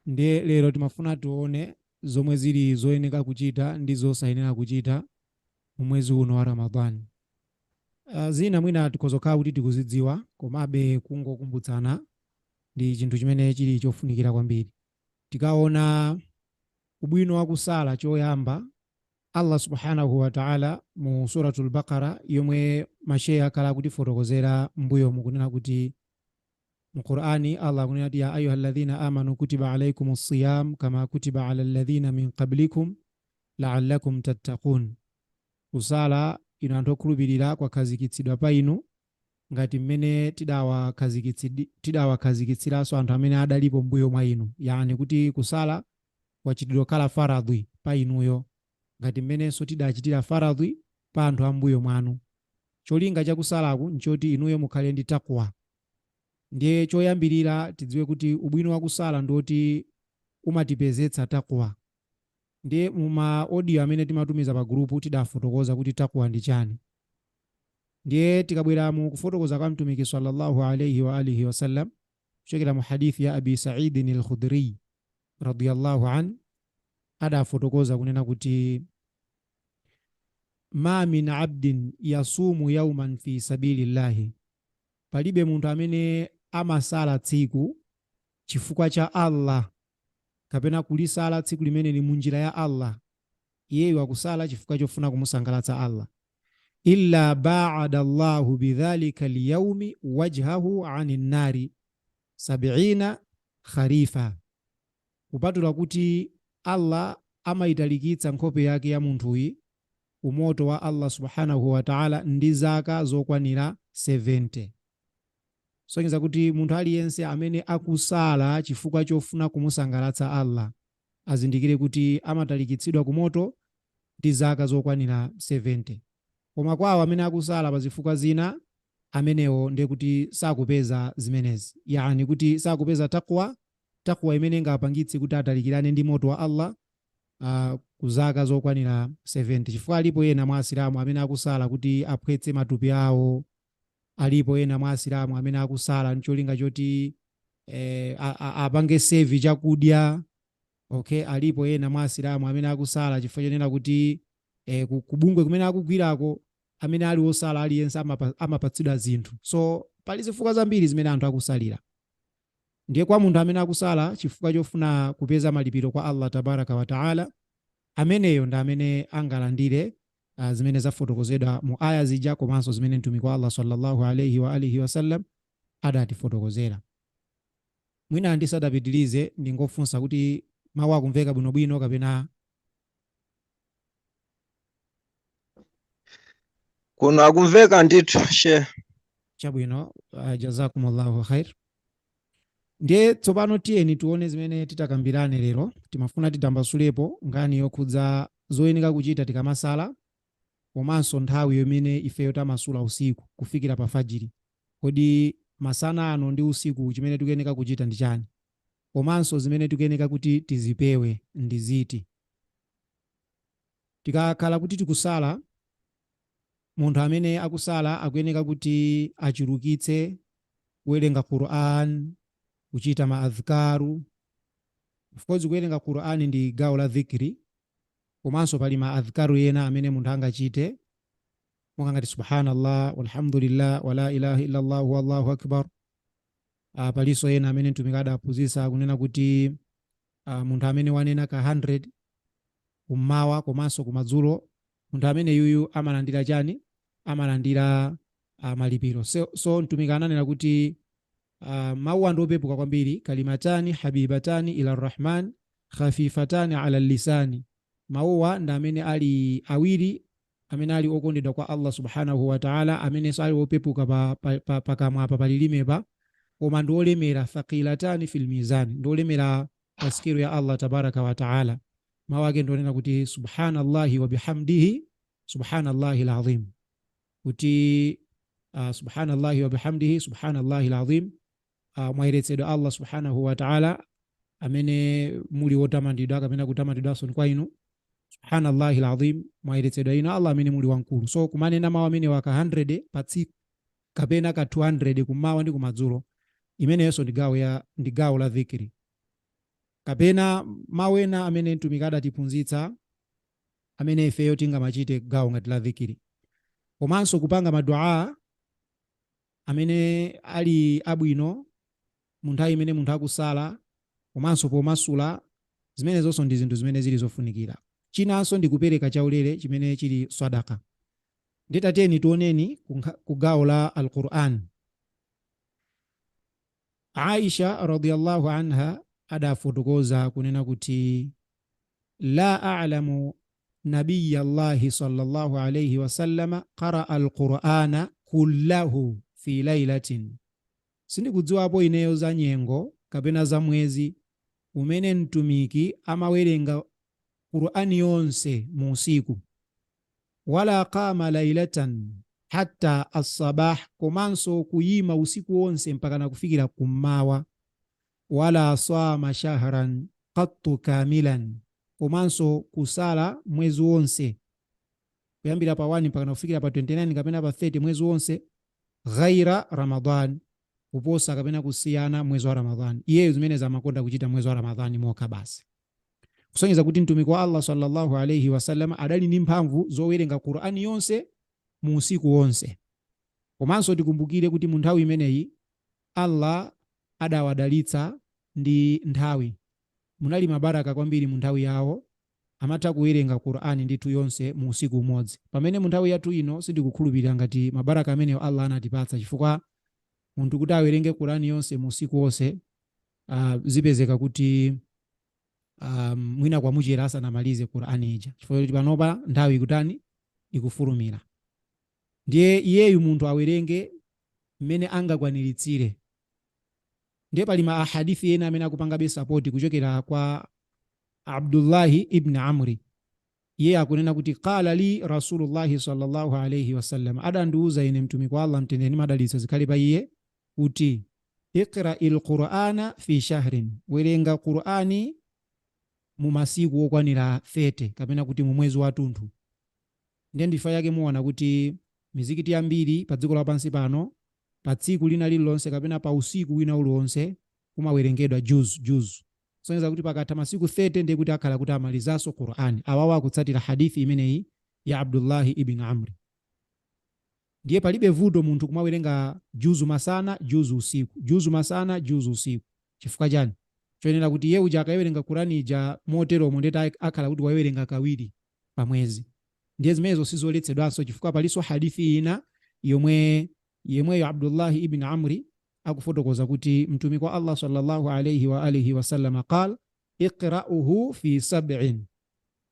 Ndiye lero timafuna tione zomwe zili zoyenera kuchita ndi zosayenera kuchita mu mwezi uno wa Ramadhani. Zina mwina tikhozokhala kuti tikuzidziwa komabe kungokumbutsana ndi chinthu chimene chili chofunikira kwambiri. Tikaona ubwino wa kusala choyamba, Allah subhanahu wa ta'ala mu suratul Baqara yomwe masheya akhala kutifotokozera mbuyo mukunena kuti mu Qur'ani Allah akunena kuti ya ayyuhalladhina amanu kutiba alaykumus siyam kama kutiba alal ladhina min qablikum la'allakum tattaqun. Kusala inu anthu okhulupirira kwakhazikitsidwa pa inu ngati mmene tidawakhazikitsiraso anthu amene adalipo mbuyo mwa inu. Yani kuti kusala kwachitidwa khala faradhi pa inuyo ngati mmenenso tidachitira faradhi pa anthu ambuyo mwanu. Cholinga chakusalaku nchoti inuyo mukhale ndi takwa. Ndiye choyambirira tidziwe kuti ubwino wa kusala ndoti umatipezetsa takwa. Ndiye muma audio amene timatumiza pa grupu tidafotokoza kuti takwa ndi chani. Ndiye tikabwera mu kufotokoza kwa mtumiki sallallahu alayhi wa alihi wa sallam kuchokera mu hadithi ya Abi Sa'id al-Khudri radiyallahu an, adafotokoza kunena kuti ma min abdin yasumu yawman fi sabilillahi, palibe munthu amene amasala tsiku chifukwa cha Allah kapena kulisala tsiku limene li munjira ya Allah, iyeyo akusala chifukwa chofuna kumusangalatsa Allah, illa ba'ada Allahu bidhalika al-yawmi wajhahu 'anil nari 70 kharifa, kupatula kuti Allah amaitalikitsa nkhope yake ya munthuyi umoto wa Allah subhanahu wa ta'ala ndi zaka zokwanira 70. Sonyeza kuti munthu aliyense amene akusala chifukwa chofuna kumusangalatsa Allah azindikire kuti amatalikitsidwa kumoto ndi zaka zokwanira 70. Koma kwawo amene akusala pa zifukwa zina, amenewo ndiye kuti sakupeza zimenezi, yani kuti sakupeza takwa imene ingapangitse kuti atalikirane ndi moto wa Allah ku zaka zokwanira 70. Chifukwa alipo ena mwa asilamu amene akusala kuti aphwetse matupi awo, alipo ena mwa asilamu amene akusala ncholinga choti apange save chakudya. Okay, alipo ena mwa asilamu amene akusala chifukwa chonena kuti kubungwe kumene akugwirako amene ali osala aliyense amapatsidwa zinthu. So pali zifukwa zambiri zimene anthu akusalira. Ndiye kwa munthu amene akusala chifukwa chofuna kupeza malipiro kwa Allah tabaraka wa ta'ala, ameneyo ndi amene angalandire zimene zafotokozedwa mu aya zija komanso zimene mtumiki wa Allah sallallahu alayhi wa alihi wa sallam adatifotokozera. Mwina ndisadapitilize ndingofunsa kuti mawu akumveka bwinobwino kapena kuno akumveka ndithu she. Chabwino, jazakumullahu khair. Ndiye tsopano tiyeni tione zimene titakambirane lero. Timafuna titambasulepo ngani yokhudza zoyenera kuchita tikamasala komanso nthawi yomene ifeyo tamasula usiku kufikira pa fajiri. Kodi masana ano ndi usiku chimene tikuyenera kuchita ndi chani? Komanso zimene tikuyenera kuti tizipewe ndi ziti? Tikakhala kuti tikusala, munthu amene akusala akuyenera kuti achulukitse kuwerenga Qur'an, kuchita maadhkaru. Of course kuwerenga Qur'an ndi gawo la dhikri, komanso pali maadhkaru ena amene munthu angachite monga ngati subhanallah walhamdulillah wala ilaha illallah wallahu akbar. Palinso ena amene mtumiki adaphunzitsa kunena kuti munthu amene wanena ka 100 kummawa komanso kumadzulo, munthu amene yuyu amalandira chani? Amalandira malipiro. So mtumiki ananena kuti mawu andopepuka kwambiri, kalimatani habibatani ila rahman khafifatani ala lisani. Mawuwa ndi amene ali awiri amene ali okondedwa kwa Allah subhanahu wa ta'ala, amene ali opepuka pakamwa palilimepa, koma ndi olemera, thaqilatani fil mizani, ndi olemera pa skelo ya Allah tabaraka wa ta'ala. Mawu ake ndionena kuti subhanallahi wa bihamdihi subhanallahi alazim, kuti subhanallahi wa bihamdihi subhanallahi alazim, mwayeretsedwa Allah subhanahu wa ta'ala amene muli otamandidwa kapena kutamandidwanso kwa inu. Subhanallahi alazim, mwayeretsedwa inu Allah amene muli wankulu. So kumanena mawu amene waka 100 pa tsiku kapena ka 200 kummawa ndi kumadzulo, imeneyonso ndi gawo la dhikri. kapena mawena amene mtumiki adatiphunzitsa amene ifeyo tingamachite gawo ngati la dhikiri. Komanso kupanga madua amene ali abwino mu nthawi imene munthu akusala, komanso pomasula, zimene zonso ndi zinthu zimene zili zofunikira. Chinanso ndi kupereka chaulere chimene chili sadaka. Nditateni tioneni ku gawo la Al-Qur'an. Aisha radhiyallahu anha adafotokoza kunena kuti la a'lamu nabiyallahi sallallahu alayhi wasallama qara'a al-Qur'ana kullahu fi laylatin. Sindikudziwapo ineyo za nyengo kapena za mwezi umene mtumiki amawerenga Qur'ani yonse mu usiku. Wala qama laylatan hatta as-sabah, komanso kuyima usiku wonse mpaka nakufikira kummawa. Wala sama shahran qattu kamilan, komanso kusala mwezi wonse kuyambira pa 1 mpaka nakufikira pa 29 kapena pa 30 mwezi wonse, ghaira Ramadan, kuposa kapena kusiyana mwezi wa Ramadhani. Iyeyo zimene zamakonda kuchita mwezi wa Ramadhani mokha basi. Kusonyeza kuti mtumiki wa Allah sallallahu alayhi wasallam adali ndi mphamvu zowerenga Qur'ani yonse mu usiku wonse. Komanso tikumbukire kuti mu nthawi imeneyi Allah adawadalitsa ndi nthawi. Munali mabaraka kwambiri mu nthawi yawo, amatha kuwerenga Qur'ani ndithu yonse mu usiku umodzi. Pamene mu nthawi yathu ino sindikukhulupirira ngati mabaraka ameneyo Allah anatipatsa, chifukwa munthu kuti awerenge Qur'ani yonse mu usiku wonse zipezeka kuti mwina kwa muchera asanamalize Qur'ani ija, chifukwa kuti panopa nthawi kutani ikufulumira. Ndiye iyeyu munthu awerenge mmene angakwaniritsire. Ndiye pali ma ahadithi ena amene akupanga support kuchokera kwa Abdullahi ibn Amri. Iye akunena kuti qala li Rasulullahi sallallahu alayhi wasallam, adandiuza ine mtumiki wa Allah mtendere ndi madalitso zikhale pa iye, kuti iqra'il Qur'ana fi shahrin, werenga Qur'ani mu masiku okwanira 30 kapena kuti mu mwezi wathunthu. Ndiye ndifa yake muona kuti mizikiti yambiri pa dziko lapansi pano pa tsiku lina lililonse kapena pa usiku wina uliwonse kumawerengedwa juzu. Soneza kuti pakatha masiku 30 ndiye kuti akhala kuti amalizanso Qur'ani. Awawa akutsatira hadithi imeneyi ya Abdullahi ibn Amri. Ndiye palibe vuto munthu kumawerenga juzu masana, juzu usiku, juzu masana, juzu usiku. Chifukwa chani? Choyenera kuti iye uja akawerenga Qur'ani ija motero mondeta akhala kuti wawerenga kawiri pa mwezi. Ndiye zimenezo sizoletsedwanso, chifukwa paliso hadithi ina yomweyo Abdullahi ibn Amri akufotokoza kuti mtumiki wa Allah sallallahu alayhi wa alihi wasallam qala iqra'uhu fi 7,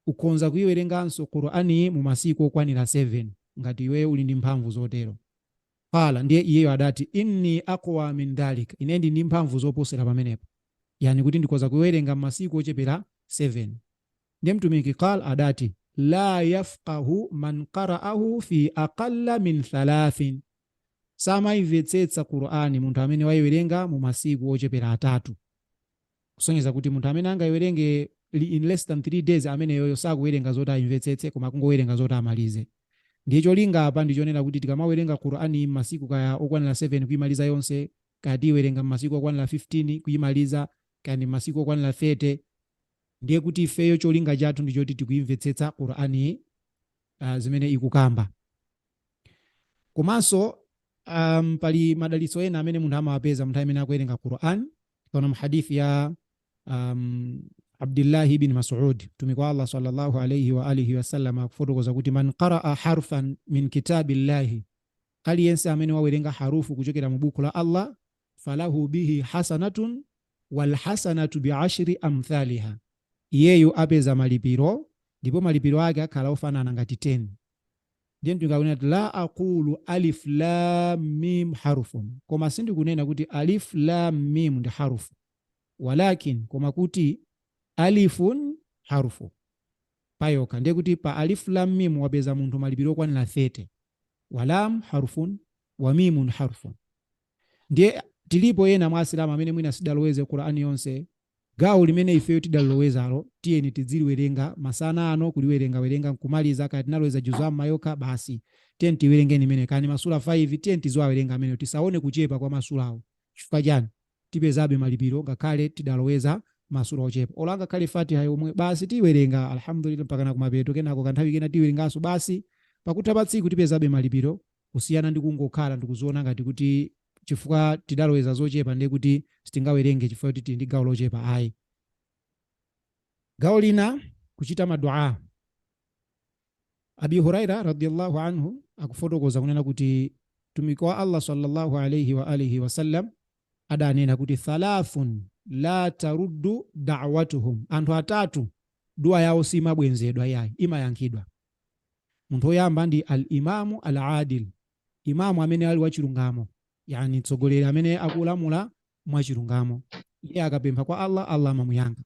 ukonza kuiwerenganso Qur'ani mu masiku okwanira 7 ngati iwe uli ndi mphamvu zotero. Qala, ndiye iyeyo adati inni aqwa min dhalika, ine ndi mphamvu zoposera pamenepo, yani kuti ndikoza kuiwerenga masiku ochepera 7. Ndiye mtumiki qala adati la yafqahu man qara'ahu fi aqalla min 3, samaimvetsetsa Qur'ani munthu amene wayiwerenga mu masiku ochepera 3. Kusonyeza kuti munthu amene angayiwerenge in less than 3 days amene yoyo sakuwerenga zoti ayimvetsetse koma kungowerenga zoti amalize. Ndiye cholinga apa ndichonena kuti tikamawerenga Qur'ani masiku kaya okwanira 7 kuyimaliza yonse, kaya iwerenga masiku okwanira 15 kuyimaliza, kaya masiku okwanira 30, ndiye kuti ifeyo cholinga chathu ndichoti tikuyimvetsetsa Qur'ani zimene ikukamba. Komanso pali madalitso ena amene munthu amawapeza munthu amene akuwerenga Qur'an. Kuna mhadithi ya Abdullah ibn Mas'ud, mtumiki wa Allah sallallahu alayhi wa alihi wasallam akufotokoza kuti man qara'a harfan min kitabillahi, aliyense amene wawerenga harufu kuchokera mu buku la Allah, falahu bihi hasanatun wal hasanatu bi 10 amthaliha, iyeyo apeza malipiro ndipo malipiro ake akhala ofanana ngati 10. Ndiye mtungakunena la aqulu alif lam mim harufun, koma sindikunena kuti alif lam mim ndi harufu, walakin koma kuti alifun harufu payoka. Ndiye kuti pa alif lam mim wapeza munthu malipiro okwanira 30, walam harufun wa mimun harufun. Ndiye tilipo ena mwa Asilamu amene mwina sidaloweze Qur'ani yonse, gawo limene ifeyo tidalowezalo tiyeni tidziliwerenga masana ano, kuliwerenga nkumaliza, kaya tinaloweza juzu amma yokha basi tiyeni tiwerengeni imene, kani masura 5 tiyeni tiziwawerenga amene, tisaone kuchepa kwa masurawo. Chifukwa chani? Tipezabe malipiro ngakhale tidaloweza masura ochepa olanga khali Fatiha yomwe basi tiwerenga alhamdulillah mpaka kumapeto kenako kanthawi kena tiwerenganso basi pakutha pa tsiku tipezabe malipiro kusiyana ndi kungokhala ndikuziona ngati kuti chifukwa tidaloweza zochepa ndiye kuti sitingawerenge chifukwa kuti ndi gawo lochepa ayi. Gawo lina kuchita madua. Abi Huraira radhiyallahu anhu akufotokoza kunena kuti mtumiki wa Allah sallallahu alayhi wa alihi wasallam adanena kuti thalathun la taruddu da'watuhum, anthu atatu dua yawo simabwenzedwa yayi imayankhidwa. Munthu woyamba ndi al-imamu al-adil, imamu amene ali wachilungamo, yani mtsogoleri amene akulamula mwachilungamo, iye akapempha kwa Allah, Allah amamuyankha.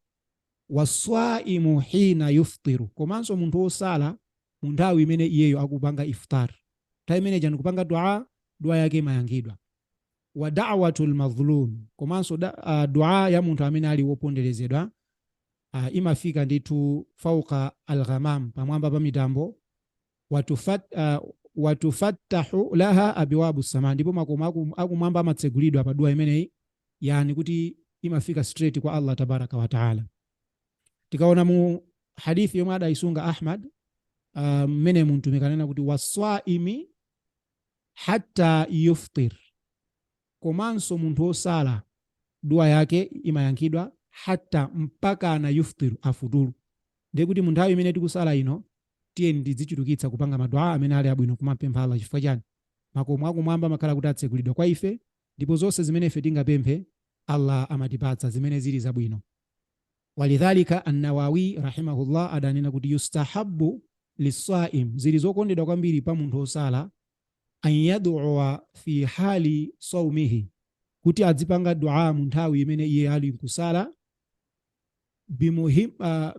Waswaimu hina yuftiru, komanso munthu wosala mu nthawi imene iyeyo akupanga iftar, nthawi imene nikupanga dua yake imayankhidwa. Wa da'watul mazlum, komanso dua ya munthu amene ali woponderezedwa imafika ndithu fauka al-ghamam, pamwamba pa mitambo. Watufattahu laha abwabu sama, ndipo makomo akumwamba amatsegulidwa pa dua imeneyi, yani kuti imafika straight kwa Allah tabaraka wa taala. Tikaona mu hadithi yomwe adaisunga Ahmad mmene munthu mekanena kuti waswaimi hatta yuftir, komanso munthu wosala dua yake imayankhidwa hatta mpaka ana yuftiru afuturu. Ndiye kuti mu nthawi imene tikusala ino tiye ndidzichulukitsa kupanga madua amene ali abwino kumapempha Allah. Chifukwa chani? Makomo akumwamba makhala kuti atsegulidwa kwa ife, ndipo zonse zimene ife tingapemphe Allah amatipatsa zimene zili zabwino. Walidhalika an-Nawawi rahimahullah adanena kuti yustahabbu lis-saim, zili zokondedwa kwambiri pa munthu wosala, an yad'uwa fi hali sawmihi, kuti adzipanga dua mu nthawi imene iye ali kusala,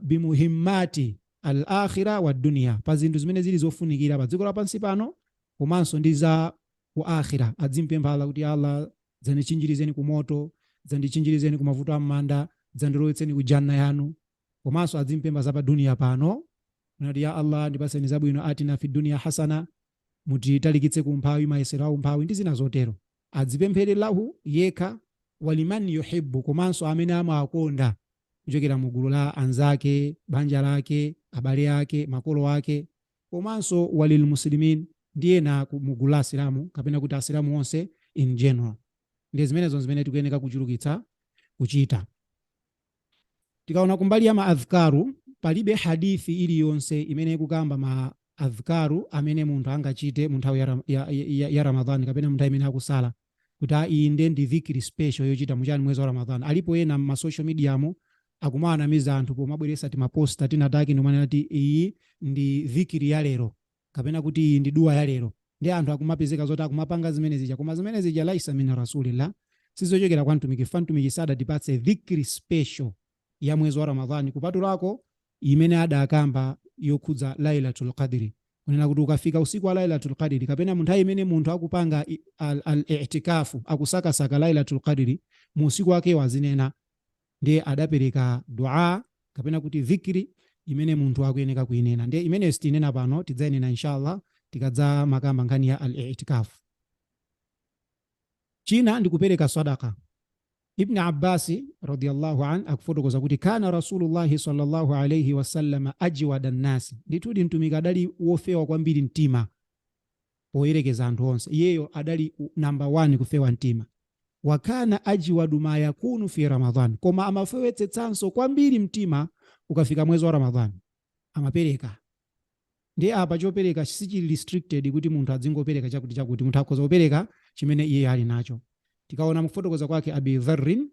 bimuhimmati al-akhira wa dunya, pa zinthu zimene zili zofunikira pa dziko lapansi pano komanso ndi za ku akhira. Adzimpempha Allah kuti Allah dzandichinjirizeni ku moto, dzandichinjirizeni ku mavuto am'manda, dzandirowetseni ku janna yanu. Komanso adzimpempha za pa dunia pano, nati ya Allah ndipaseni zabwino, atina fi dunya hasana, mutitalikitse ku mphawi, mayesero au mphawi ndi zina zotero. Adzipemphere lahu yekha, waliman yuhibbu, komanso amene amakonda kuchokera mu gulu la anzake, banja lake, abale ake, makolo ake, komanso walil muslimin, ndiye na mu gulu la asilamu kapena kuti asilamu onse in general. Ndiye zimenezo zimene tikuyeneka kuchulukitsa kuchita. Tikaona kumbali ya maadhkaru, palibe hadithi iliyonse imene kukamba maadhkaru amene munthu angachite mu nthawi ya Ramadhani kapena mu nthawi imene akusala, kuti iyi ndi dhikri special yochita muchani mwezi wa Ramadhani. Alipo ena ma social media mo akumanamiza anthu pomabweresa timaposta tinataki ndomanena ti iyi ndi dhikri ya lero kapena kuti iyi ndi dua ya lero, ndi anthu akumapezeka zoti akumapanga zimene zija, koma zimene zija laisa min rasulillah, sizochokera kwa mtumiki. Mtumiki sada tipatse dhikri special ya mwezi wa Ramadhani kupatulako imene adakamba yokhudza Lailatul Qadri, kunena kuti ukafika usiku wa Lailatul Qadri kapena munthawi imene munthu akupanga al-i'tikafu akusakasaka Lailatul Qadri, mu usiku wake wazinena, ndiye adapereka dua kapena kuti dhikri imene munthu akuyeneka kuinena. Ndiye imene sitinena pano, tidzainena inshallah tikadza makamba nkhani ya al-i'tikafu. China ndi kupereka sadaka. Ibn Abbas radhiyallahu an akufotokoza kuti kana Rasulullah sallallahu alayhi wasallam ajwada an-nas, nditudi mtumiki adali wofewa kwambiri mtima poyerekeza anthu onse, iyeyo adali number 1 kufewa mtima. Wakana ajwadu ma yakunu fi Ramadhan, koma amafewetsetsanso kwambiri mtima ukafika mwezi wa Ramadhan amapereka. Ndiye apa chopereka sichili restricted kuti munthu adzingopereka chakuti munthu akhoza kupereka chimene iye ali nacho. Tikaona mufotokoza kwake Abi Dharrin,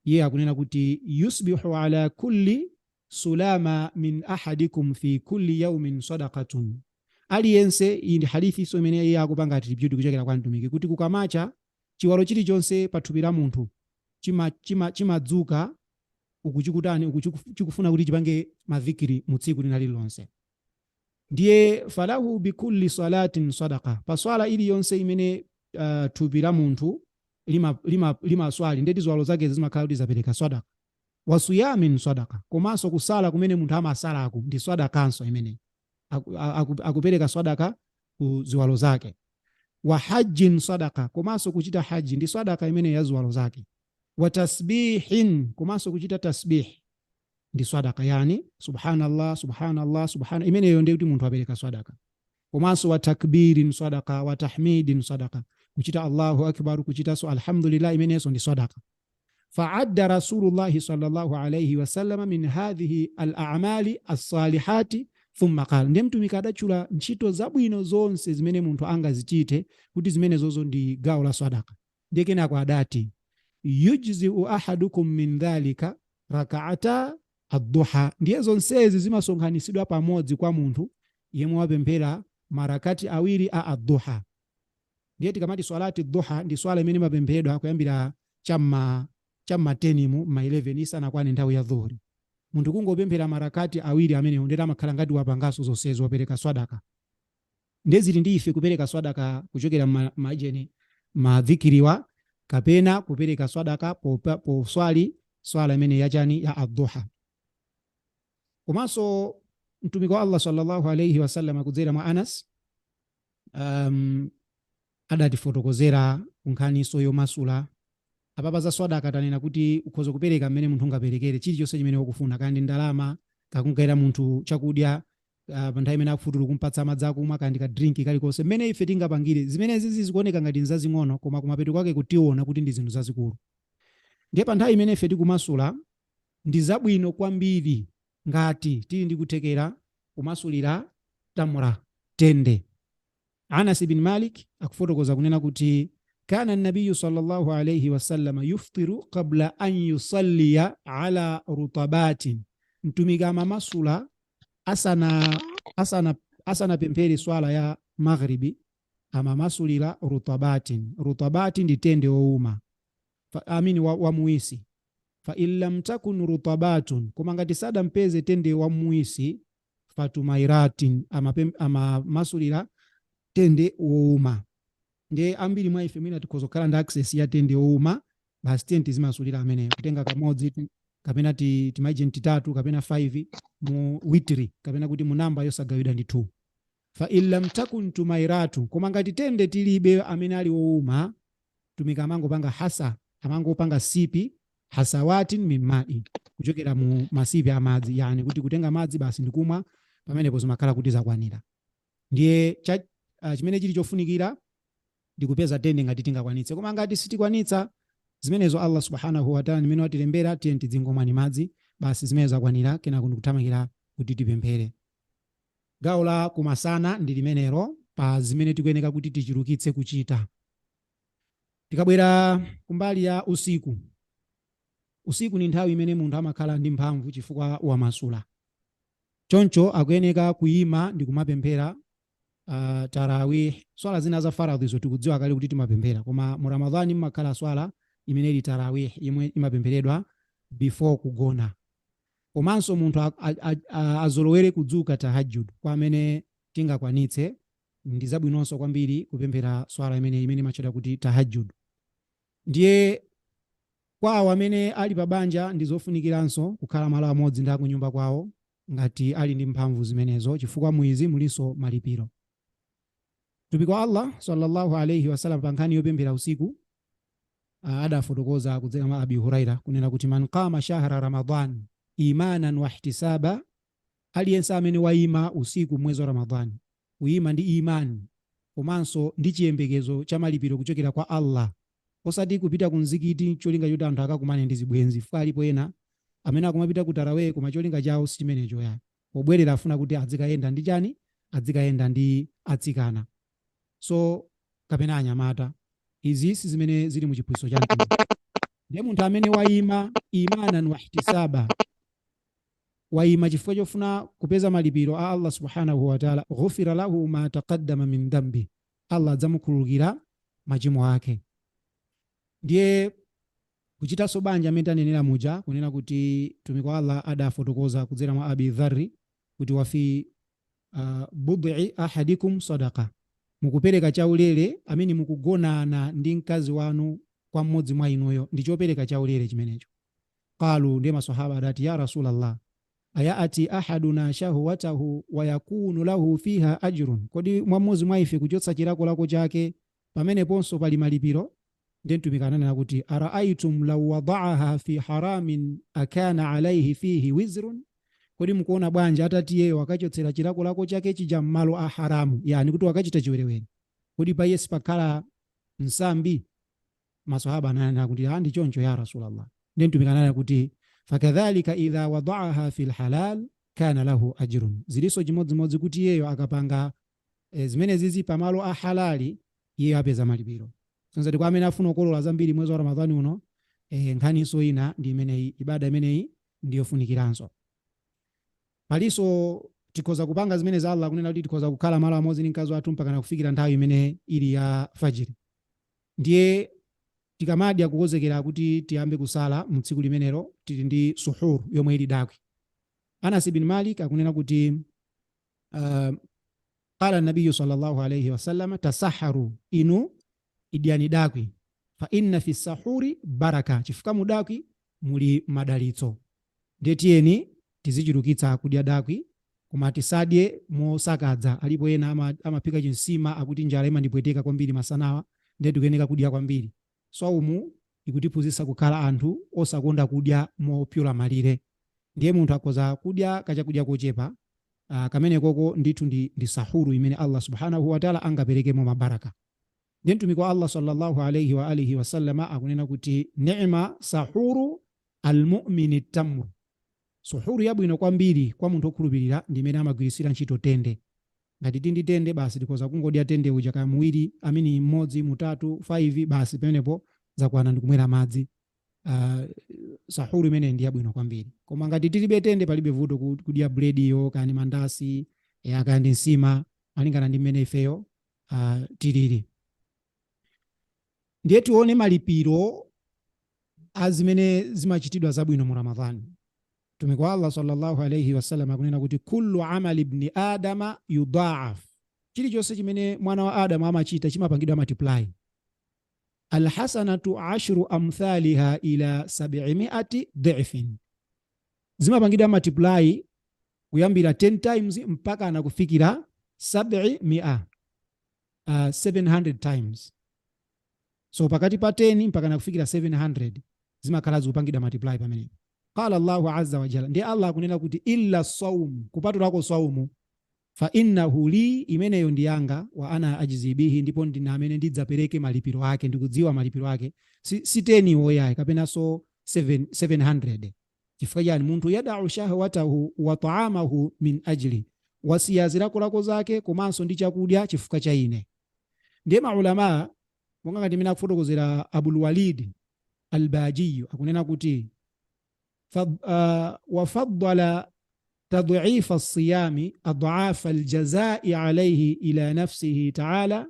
iye akunena kuti yusbihu ala kulli sulama min ahadikum fi kulli yawmin sadaqatun. Aliyense, iyi ndi hadithi so imene iye akupanga attribute kuchokera kwa mtumiki, kuti kukamacha chiwalo chilichonse pathupi la munthu chimadzuka ukuchikutani ukuchikufuna kuti chipange madhikiri mu tsiku lililonse. Ndiye falahu bikulli salatin sadaqa, pa swala iliyonse imene thupi la munthu lima swali ndeti ziwalo zake zimakhala kuti zapereka sadaqa. Wasuyamin sadaqa, komanso kusala kumene munthu amasalaku ndi sadakanso imene akupereka sadaqa ku ziwalo zake. Wa hajjin sadaqa, komanso kuchita haji ndi sadaqa imene ya ziwalo zake. wa tasbihin, komanso kuchita tasbih ndi swadaka, yani subhanallah subhanallah subhana, imeneyo ndi kuti munthu apereka swadaka. Komanso wa takbirin swadaka, wa tahmidin swadaka, kuchita Allahu akbar, kuchita so alhamdulillah, imeneyo ndi swadaka. Fa'adda Rasulullahi sallallahu alayhi wa sallam min hadhihi al-a'mali as-salihati thumma qala, ndiye mtumiki adatchula ntchito zabwino zonse zimene munthu angazichite kuti zimene zozo ndi gawo la swadaka. Ndiye kenako adati yujzi'u ahadukum min dhalika rak'ata ad-duha, ndiye zonsezi zimasonkhanitsidwa pamodzi kwa munthu yemwe wapemphera marakati awiri a ad-duha. Ndiye tikamati swalati duha ndi swala imene mapemphedwa kuyambira chamma 10 ma 11 isanakwane nthawi ya dhuhuri. Munthu kungopemphera marakati awiri amene ndeta amakhala ngati wapangaso zonsezo wapereka swadaka. Ndezili ndi ife kupereka swadaka kuchokera majeni madhikiriwa kapena kupereka swadaka po swala imene yachani ya ad-duha. Komanso mtumiki wa Allah sallallahu alayhi wa sallam kudzera mwa Anas adatifotokozera kunkhaniso yomasula apapa za swadaka, tanena kuti ukhoza kupereka mmene munthu ungaperekere chilichonse chimene wakufuna, kandi ndalama, kakunkaira munthu chakudya pa nthawi imene akufutula kumpatsa madzi akumwa, kandi ka drink kalikonse mmene ife tingapangire. Zimene zizi zikuoneka ngati nzazing'ono, koma kumapeto kwake kutiona kuti ndi zinthu zazikulu. Ndiye pa nthawi imene ife tikumasula ndi zabwino kwambiri ngati tili ndi kuthekera kumasulira tamra, tende. Anas ibn Malik akufotokoza kunena kuti kana an-nabiy sallallahu alayhi wa sallam yuftiru qabla an yusalliya ala rutabatin, mtumiki amamasula asana pemphere swala ya maghribi amamasulira rutabatin. Rutabatin ndi tende wouma, wa muisi. Fa illam takun rutabatun, koma ngati sada mpeze tende wa muisi, fatumairatin, amamasulira tende wouma. Ndiye ambiri mwa ife mwina tikhozokhala ndi access ya tende wouma, basi tende zimasulira ameneyo, kutenga kamodzi kapena timaijeni 3 kapena 5 mu witri, kapena kuti mu namba yosagawidwa ndi 2. Fa illam takun tumairatu, koma ngati tende tilibe amene ali wouma, tumika amangopanga hasa, amangopanga sipi hasawatin min ma'i, kuchokera mu masipi amadzi, yani kuti kutenga madzi basi ndikumwa pamenepo zimakhala kuti zakwanira. Ndiye chimene chili chofunikira ndikupeza tende ngati tingakwanitse, koma ngati sitikwanitsa zimenezo Allah subhanahu wa ta'ala nimene watilembera tiye tizingomwa madzi basi, zimene zakwanira kenako ndikuthamangira kuti tipemphere. Gawo la kumasana ndi limenero pa zimene tikuyeneka kuti tichulukitse kuchita. Tikabwera kumbali ya usiku, usiku ni nthawi imene munthu amakhala ndi mphamvu chifukwa wamasula, choncho akuyeneka kuyima ndi kumapemphera tarawih. Swala zina za faradhi zo tikudziwa kale kuti timapemphera, koma mu Ramadhani mmakhala swala imene ili tarawih imwe imapempheredwa before kugona. Komanso munthu azolowere kudzuka tahajjud kwa amene tingakwanitse, ndi zabwinonso kwambiri kupemphera swala imene imachedwa kuti tahajjud. Ndiye kwawo amene ali pa banja ndi zofunikiranso kukhala malo amodzi ndi akunyumba kwawo ngati ali ndi mphamvu zimenezo, chifukwa mwizi muliso malipiro. Mtumiki wa Allah sallallahu alayhi wa sallam pa nkhani yopemphera usiku adafotokoza kudzera mwa Abi Huraira kunena kuti man qama shahra ramadan imanan wa ihtisaba, aliyense amene waima usiku mwezi wa Ramadhani, kuima ndi imani komanso ndi chiyembekezo cha malipiro kuchokera kwa Allah, osati kupita ku mzikiti cholinga choti anthu akakumane ndi zibwenzi. Fuka alipo ena amene akumapita ku tarawih koma cholinga chawo si chimenecho, ya pobwerera afuna kuti adzikayenda ndi chani, adzikayenda ndi atsikana, so kapena anyamata. Izi si zimene zili mu chiphunzitso cha mtume. Ndiye munthu amene waima imanan wa ihtisaba, waima chifukwa chofuna kupeza malipiro a Allah subhanahu wa ta'ala, ghufira lahu ma taqaddama min dhanbi, Allah adzamukhululukira machimo ake. Ndiye kuchita sobanja amene tanenera muja kunena kuti mtumiki wa Allah adafotokoza kudzera mwa Abi Dharri kuti wa fi bud'i ahadikum sadaqa, mukupereka chaulere amene mukugonana ndi mkazi wanu kwa mmodzi mwa inuyo ndi chopereka chaulere chimenecho. Qalu, ndiye maswahaba adati ya Rasulallah, ayati ahaduna shahwatahu wa yakunu lahu fiha ajrun, kodi mmodzi mwa ife kuchotsa chilakolako chake pamene ponso pali malipiro? ndiye mtumiki ananena kuti araaitum law wada'aha fi haramin akana alayhi fihi wizrun, kodi mukuona bwanji atati iyeyo akachotsera chilakolako chake chija m'malo a haramu, yani kuti wakachita chiwerewere, kodi pa iye sipakhala nsambi? Maswahaba ananena kuti ndi choncho ya Rasulullah. Ndiye mtumiki ananena kuti fakadhalika idha wada'aha fil halal kana lahu ajrun, zilinso chimodzimodzi kuti iyeyo akapanga zimene zizi pamalo a halali iye apeza malipiro. Sonse kwa amene afuna kukolola zambiri mwezi wa Ramadhani uno, nkhaniso ina ndi imeneyi, ibada imeneyi ndiyo funikiranso. Paliso tikhoza kupanga zimene za Allah kunena kuti tikhoza kukhala malo amodzi ndi mkazi wathu mpaka kufikira nthawi imene ili ya fajiri. Ndiye tikamadya kukonzekera kuti tiyambe kusala mu tsiku limenelo tili ndi suhur yomwe ili dakwi. Anas ibn Malik akunena kuti qala an-nabiy sallallahu alayhi wasallam tasaharu, inu idyani dakwi, fa inna fi sahuri baraka, chifukwa mu dakwi muli madalitso. Ndiye tiyeni tizichulukitsa kudya dakwi, koma tisadye mosakadza. Alipo ena amapika chinsima akuti njala imandipweteka kwambiri masanawa, ndiye tikuyeneka kudya kwambiri. Saumu ikutiphunzitsa kukhala anthu osakonda kudya mopyola malire. Ndiye munthu akhoza kudya kachakudya kochepa, kamene koko ndithu ndi sahuru imene Allah subhanahu wa ta'ala angaperekemo mabaraka. Ndiye mtumiki wa Allah sallallahu alayhi wa alihi wa sallama akunena kuti ni'ma sahuru almu'mini tamru, suhuru yabwino kwambiri kwa munthu okhulupirira ndi imene amagwirisira ntchito tende. Ngati tindi tende basi tikhoza kungodya tende uja kaya muwiri, amini mmodzi, mutatu, 5, basi pamenepo zakwana ndikumwera madzi. Sahuru imene ndi yabwino kwambiri. Koma ngati tilibe tende palibe vuto kudya bredi yo kani mandasi kaya ndi nsima, malingana ndi mmene ifeyo tilili. Ndiye tione malipiro azimene zimachitidwa zabwino mu Ramadhani. Mtumiki wa Allah sallallahu alayhi wasallam akunena kuti kullu amali ibn adama yudha'af, chilichonse chimene mwana wa Adamu amachita chimapangidwa multiply. Alhasanatu 10 amthaliha ila 700 dhifin, zimapangidwa multiply kuyambira 10 times mpaka anakufikira 700 times. So pakati pa 10 mpaka nakufikira 700 zimakhala zikupangidwa multiply pamene. Qala Allahu azza wa jalla, ndiye Allah akunena kuti illa sawm, kupatulako saumu, fa innahu li, imeneyo ndi yanga, wa ana ajzibihi, ndipo ndine amene ndidzapereke malipiro ake, ndikudziwa malipiro ake. Si 10 woyayi kapena so 700. Chifukwa yani munthu yada'u shahwatahu wa ta'amahu min ajli, wasiya zilakolako zake komanso ndi chakudya chifukwa cha ine. Ndiye maulama monga ngati mina kufotokozera Abul Walid al-Baji akunena kuti وفضل تضعيف الصيام أضعاف الجزاء عليه إلى نفسه تعالى،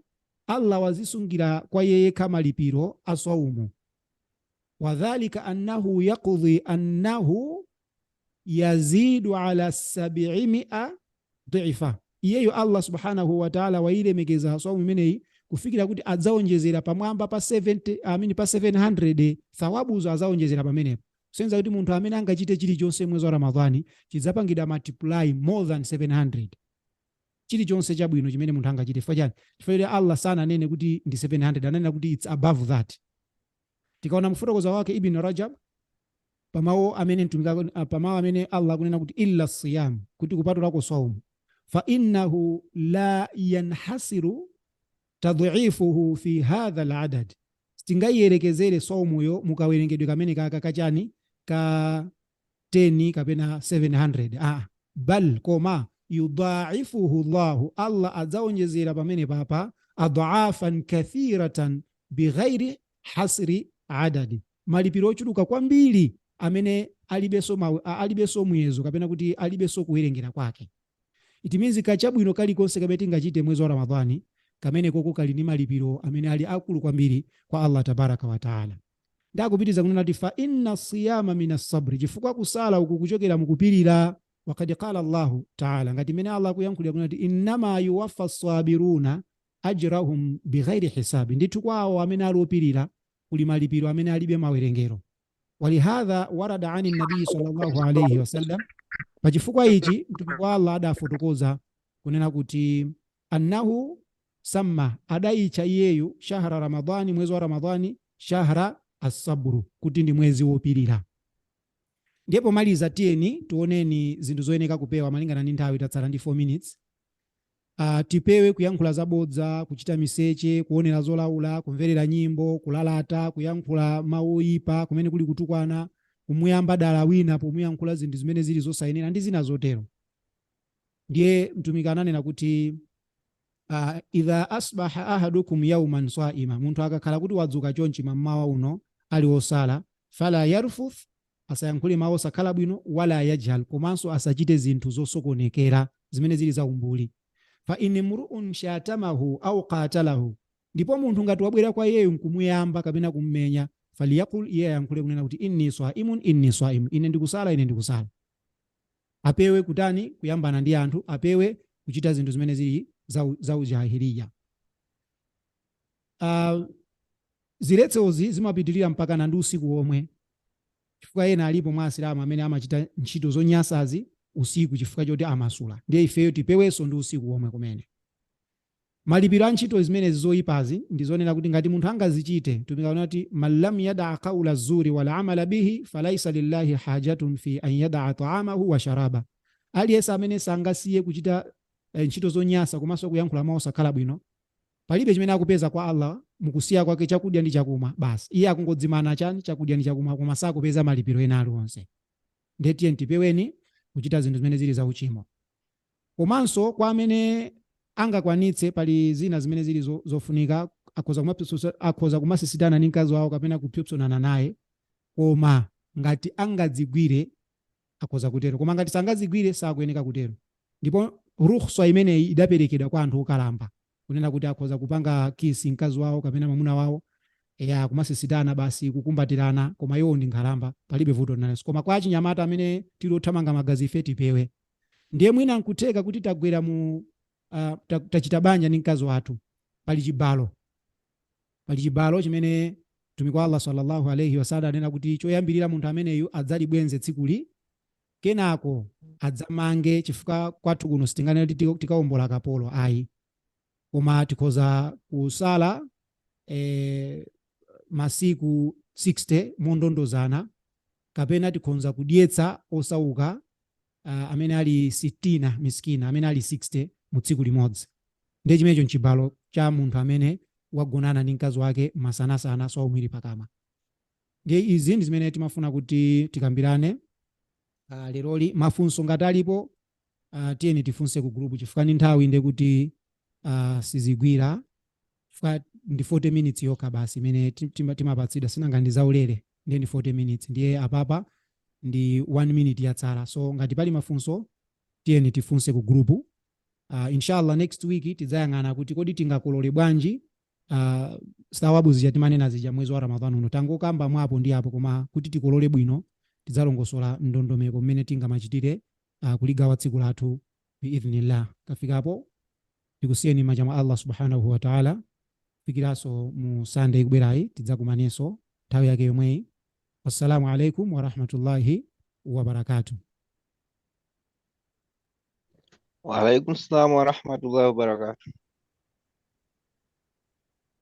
الله wazisungira kwa yeye kama lipiro asaumu. وذلك أنه يقضي أنه يزيد على 700 ضعفا. Iyeyo Allah subhanahu wa ta'ala wailemekeza saumu imeneyi kufikira kuti adzaonjezera pamwamba pa 700 thawabuzo adzaonjezera pamenepo. Senza kuti munthu amene angachite chilichonse mwezi wa Ramadhani chidzapangidwa multiply more than 700. Chilichonse chabwino chimene munthu angachite. Chifukwa Allah sana nene kuti ndi 700, ananena kuti it's above that. Tikaona mfotokoza wake Ibn Rajab pamawo amene Allah kunena kuti illa siyam, kuti kupatulako saumu, fa innahu la yanhasiru tadhifuhu fi hadha al-adad, tingayiyerekezere saumuyo mukawerengedwe kamene kachani ka 10 kapena 700. Bal koma yudha'ifuhu Allahu, Allah adzaonjezera pamene papa adha'afan kathiratan bighairi hasri adadi, malipiro ochuluka kwambiri amene alibeso muyezo kapena kuti alibeso kuwerengera kwake. It means kachabwino kalikonse kamene tingachite mwezi wa Ramadhani kamene koko kali ni malipiro amene ali akulu kwambiri kwa Allah tabaraka wa taala. Ndakupitiza kunena kuti fa inna siyama minas sabri, chifukwa kusala uku kuchokera mukupirira. Wakad qala Allahu taala, ngati mene Allah kuyankhulira kunena kuti innama yuwaffa as-sabiruna ajrahum bighairi hisabi, ndithu kwawo amene alopirira kuli malipiro amene alibe mawerengero. Walihadha warada ani nabii sallallahu alayhi wasallam, pachifukwa ichi mtumiki wa Allah adafotokoza kunena kuti annahu samma, adaicha iyeyu shahra Ramadhani, mwezi wa Ramadhani, shahra as-sabru, kuti ndi mwezi wopirira. Ndiye pomaliza tiyeni tuoneni zinthu zoyeneka kupewa malingana ndi nthawi, tatsala ndi 4 minutes. Tipewe kuyankhula zabodza, kuchita miseche, kuonera zolaula, kumverera nyimbo, kulalata, kuyankhula mawu oyipa kumene kuli kutukwana, kumuyamba dala wina pomuyankhula zinthu zimene zili zosayenera ndi zina zotero. Ndiye mtumiki ananena kuti idha asbaha ahadukum yawman sa'ima, munthu akakhala kuti wadzuka chonchi mmawa uno ali osala, fala yarfuth, asayankhule mawu osakhala bwino, wala yajhal, komanso asachite zinthu zosokonekera zimene zili za umbuli. Fa in mru'un shatamahu au qatalahu, ndipo munthu ngati wabwera kwa iyeyo nkumuyamba kapena kummenya, faliyakul, iye ayankhule kunena kuti inni swaimun ine ndikusala, ine ndikusala. Apewe kutani kuyambana ndi anthu, apewe kuchita zinthu zimene zili za ujahiliya. Ziletsozi zimapitirira mpaka na ndi usiku omwe, chifukwa ena alipo mwa Asilamu amene amachita ntchito zonyansazi usiku chifukwa choti amasula. Ndiye ifeyo tipewenso ndi usiku omwe kumene. Malipiro a ntchito zimenezi zoyipazi ndizonena kuti ngati munthu angazichite, tumikaona kuti man lam yada qawla zuri wal amala bihi falaisa lillahi hajatun fi an yada ta'amahu wa sharaba. Aliyense amene sangasiye kuchita ntchito zonyansa komanso kuyankhula mawu osakhala bwino, palibe chimene akupeza kwa Allah mukusiya kwake chakudya ndi chakumwa basi. Iye akungodzimana chani chakudya ndi chakumwa, koma sakupeza malipiro ena aliwonse. Ndiye tiye tipeweni kuchita zinthu zimene zili za uchimo. Komanso kwa amene angakwanitse, pali zina zimene zili zofunika, akhoza kumasisitana ndi mkazi wawo kapena kupyopsonana naye, koma ngati angadzigwire akhoza kutero, koma ngati sangadzigwire sakuyeneka kutero. Ndipo rukhsa imeneyi idaperekedwa kwa anthu okalamba, kunena kuti akhoza kupanga kisi mkazi wawo kapena mwamuna wawo, kumasisitana basi, kukumbatirana, koma iwo ndi nkhalamba, palibe vuto nalenso. Koma kwa achinyamata amene tili othamanga magazi ife tipewe. Ndiye mwina nkutheka kuti tagwera mu tachita banja ndi mkazi wathu, pali chibalo chimene mtumiki wa Allah sallallahu alayhi wasallam anena kuti choyambirira munthu ameneyu adzalibwenze tsikuli, kenako adzamange, chifukwa kwathu kuno sitingane kuti tikawombola kapolo ayi, koma tikhoza kusala masiku 60 mondondozana, kapena tikhoza kudyetsa osauka amene ali 60 miskina amene ali 60 mu tsiku limodzi. Ndiye chimenecho nchibalo cha munthu amene wagonana ndi mkazi wake masanasana saumwiri pakama. Ndiye izi ndi zimene timafuna kuti tikambirane leroli. Mafunso ngati alipo tiyeni tifunse ku group, chifukwa ni nthawi ndiye kuti sizigwira, chifukwa ndi 40 minutes yokha basi imene timapatsidwa, sinanga ndi zaulere, ndiye ndi 40 minutes, ndiye apapa ndi 1 minute yatsala. So ngati pali mafunso tiyeni tifunse ku group. Inshallah next week tidzayang'ana kuti kodi tingakolole bwanji sawabu zija timanena zija mwezi wa Ramadhani uno, tangokamba mwapo ndi apo, koma kuti tikolole bwino tidzalongosola ndondomeko mmene tingamachitire kuligawa tsiku lathu biidhnillah. Kafikapo tikusiyeni maja mwa Allah subhanahu wa ta'ala, fikiranso mu Sunday kubwerayi tidzakumanenso nthawi yake yomweyi. Wassalamu alaikum wa rahmatullahi wa barakatuh. Wa alaikum salam wa rahmatullahi wa barakatuh.